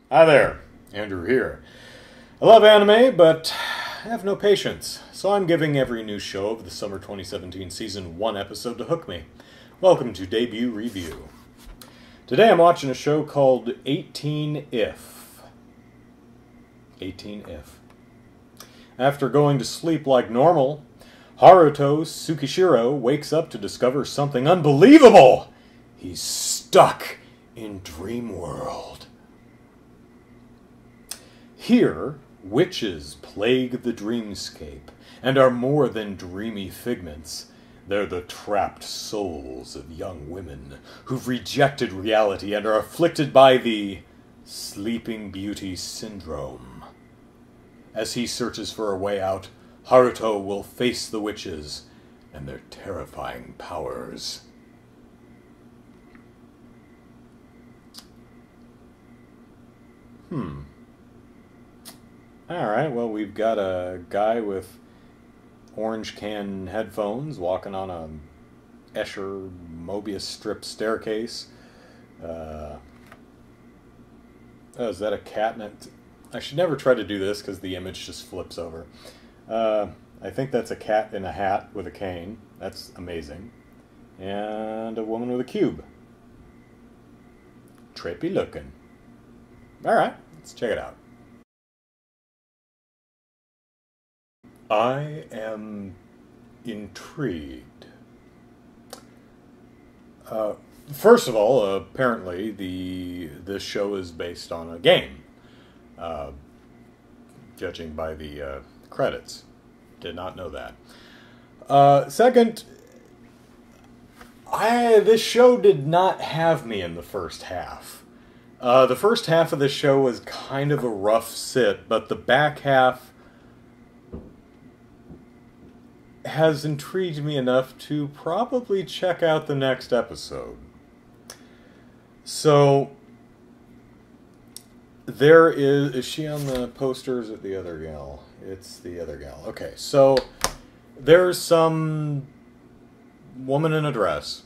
Hi there, Andrew here. I love anime, but I have no patience, so I'm giving every new show of the summer 2017 season one episode to hook me. Welcome to Debut Review. Today I'm watching a show called 18 If. 18 If. After going to sleep like normal, Haruto Tsukishiro wakes up to discover something unbelievable! He's stuck in Dream World. Here, witches plague the dreamscape and are more than dreamy figments. They're the trapped souls of young women who've rejected reality and are afflicted by the Sleeping Beauty Syndrome. As he searches for a way out, Haruto will face the witches and their terrifying powers. Alright, well, we've got a guy with orange can headphones walking on a Escher Mobius strip staircase. Oh, is that a cat? I should never try to do this because the image just flips over. I think that's a cat in a hat with a cane. That's amazing. And a woman with a cube. Trippy looking. Alright, let's check it out. I am intrigued. First of all, apparently this show is based on a game. Judging by the credits. Did not know that. Second, this show did not have me in the first half. The first half of the show was kind of a rough sit, but the back half has intrigued me enough to probably check out the next episode. So, there is she on the poster, or is it the other gal? It's the other gal. Okay, so there's some woman in a dress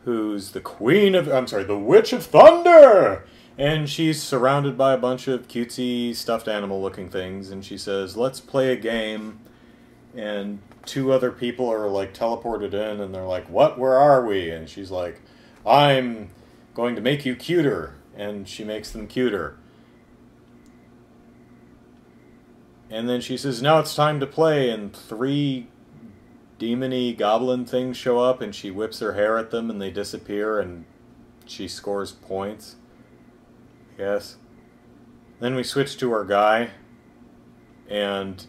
who's the the Witch of Thunder! And she's surrounded by a bunch of cutesy stuffed animal looking things, and she says, let's play a game. And two other people are like teleported in, and they're like, what, where are we? And she's like, I'm going to make you cuter. And she makes them cuter. And then she says, now it's time to play, and three demon-y goblin things show up, and she whips her hair at them, and they disappear, and she scores points. Yes. Then we switch to our guy, and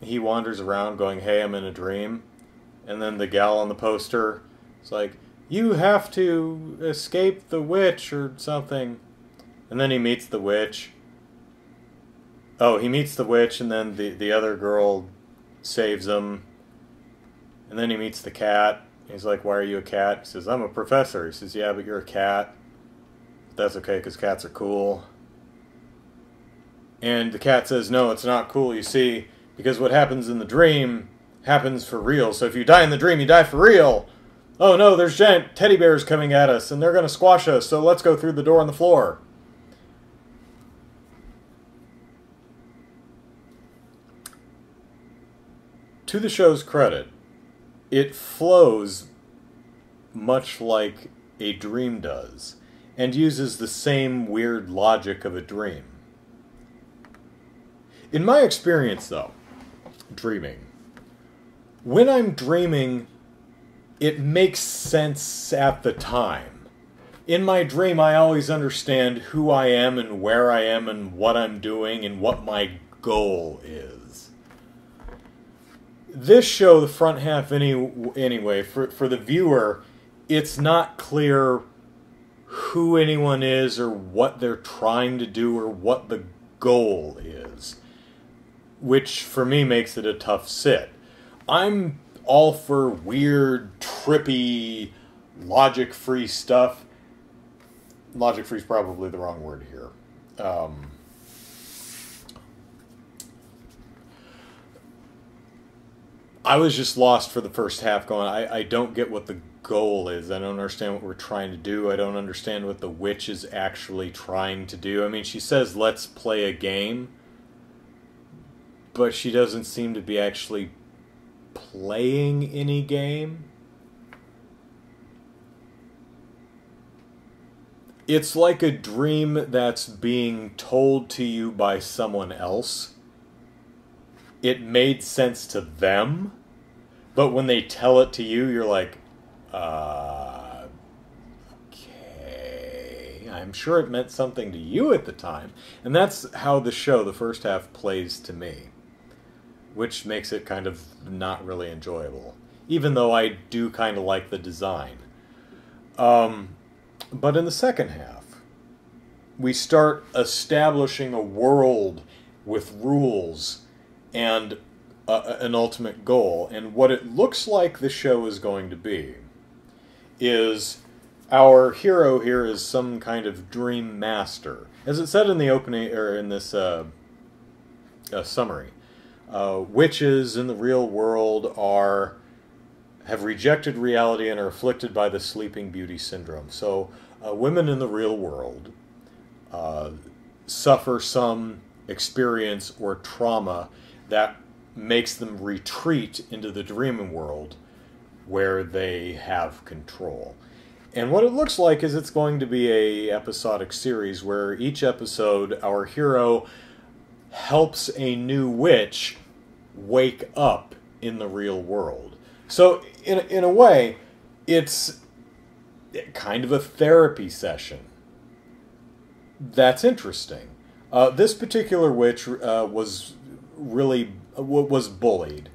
he wanders around going, hey, I'm in a dream. And then the gal on the poster is like, you have to escape the witch or something. And then he meets the witch. Oh, he meets the witch, and then the other girl saves him. And then he meets the cat. He's like, why are you a cat? He says, I'm a professor. He says, yeah, but you're a cat. But that's okay, because cats are cool. And the cat says, no, it's not cool, you see, because what happens in the dream happens for real. So if you die in the dream, you die for real. Oh no, there's giant teddy bears coming at us, and they're going to squash us, so let's go through the door on the floor. To the show's credit, it flows much like a dream does, and uses the same weird logic of a dream. In my experience, though, dreaming, when I'm dreaming, it makes sense at the time. In my dream, I always understand who I am and where I am and what I'm doing and what my goal is. This show, the front half anyway, for the viewer, it's not clear who anyone is or what they're trying to do or what the goal is, which for me makes it a tough sit. I'm all for weird, trippy, logic-free stuff. Logic-free is probably the wrong word here. I was just lost for the first half going, I don't get what the goal is. I don't understand what we're trying to do. I don't understand what the witch is actually trying to do. I mean, she says, let's play a game, but she doesn't seem to be actually playing any game. It's like a dream that's being told to you by someone else. It made sense to them, but when they tell it to you, you're like, okay. I'm sure it meant something to you at the time. And that's how the show, the first half, plays to me, which makes it kind of not really enjoyable, even though I do kind of like the design. But in the second half, we start establishing a world with rules and an ultimate goal. And what it looks like the show is going to be is our hero here is some kind of dream master. As it said in the opening, or in this summary, witches in the real world have rejected reality and are afflicted by the Sleeping Beauty syndrome. So women in the real world suffer some experience or trauma that makes them retreat into the dreaming world where they have control. And what it looks like is it's going to be a episodic series where each episode our hero helps a new witch wake up in the real world. So in a way, it's kind of a therapy session. That's interesting. This particular witch was bullied.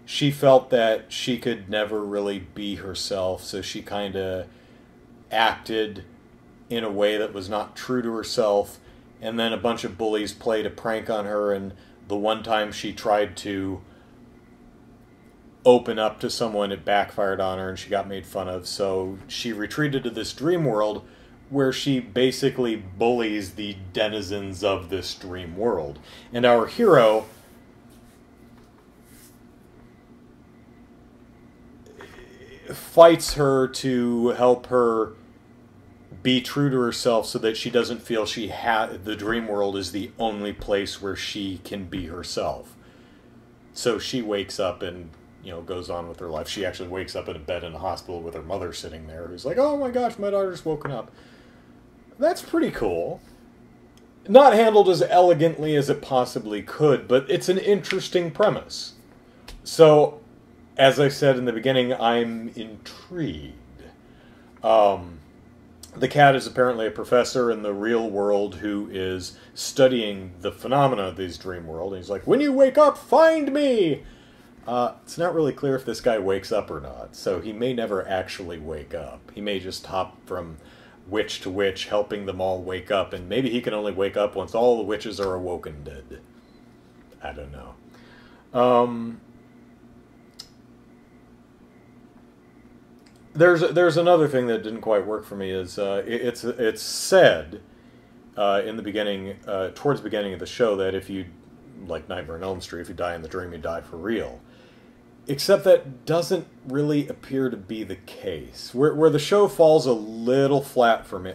She felt that she could never really be herself, so she kind of acted in a way that was not true to herself, and then a bunch of bullies played a prank on her, and the one time she tried to open up to someone, it backfired on her and she got made fun of, so she retreated to this dream world where she basically bullies the denizens of this dream world. And our hero fights her to help her be true to herself so that she doesn't feel the dream world is the only place where she can be herself. So she wakes up and, goes on with her life. She actually wakes up in a bed in a hospital with her mother sitting there who's like, oh my gosh, my daughter's woken up. That's pretty cool. Not handled as elegantly as it possibly could, but it's an interesting premise. So, as I said in the beginning, I'm intrigued. The cat is apparently a professor in the real world who is studying the phenomena of this dream world. And he's like, when you wake up, find me! It's not really clear if this guy wakes up or not, so he may never actually wake up. He may just hop from witch to witch, helping them all wake up, and maybe he can only wake up once all the witches are awoken dead. I don't know. There's another thing that didn't quite work for me. Is it's said in the beginning, towards the beginning of the show, that if you, like Nightmare on Elm Street, if you die in the dream, you die for real. Except that doesn't really appear to be the case. Where the show falls a little flat for me.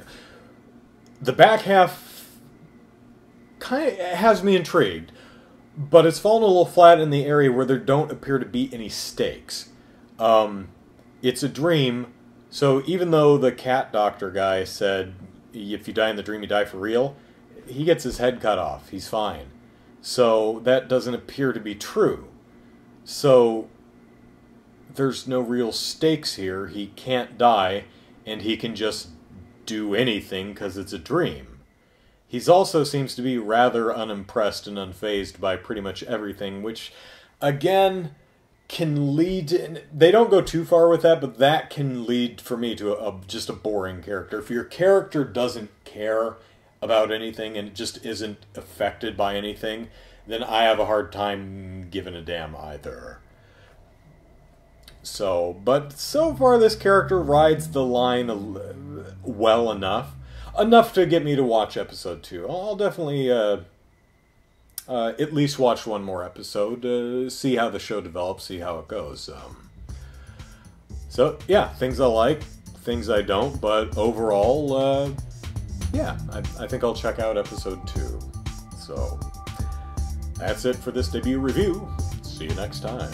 The back half kind of has me intrigued, but it's fallen a little flat in the area where there don't appear to be any stakes. It's a dream, so even though the cat doctor guy said, if you die in the dream, you die for real, he gets his head cut off. He's fine. So that doesn't appear to be true. So there's no real stakes here. He can't die, and he can just do anything because it's a dream. He also seems to be rather unimpressed and unfazed by pretty much everything, which, again, can lead to, they don't go too far with that, but that can lead for me to just a boring character. If your character doesn't care about anything and just isn't affected by anything, then I have a hard time giving a damn either. So, but so far this character rides the line well enough to get me to watch episode 2. I'll definitely at least watch one more episode, see how the show develops, see how it goes. So, yeah, things I like, things I don't, but overall, yeah, I think I'll check out episode 2. So, that's it for this debut review. See you next time.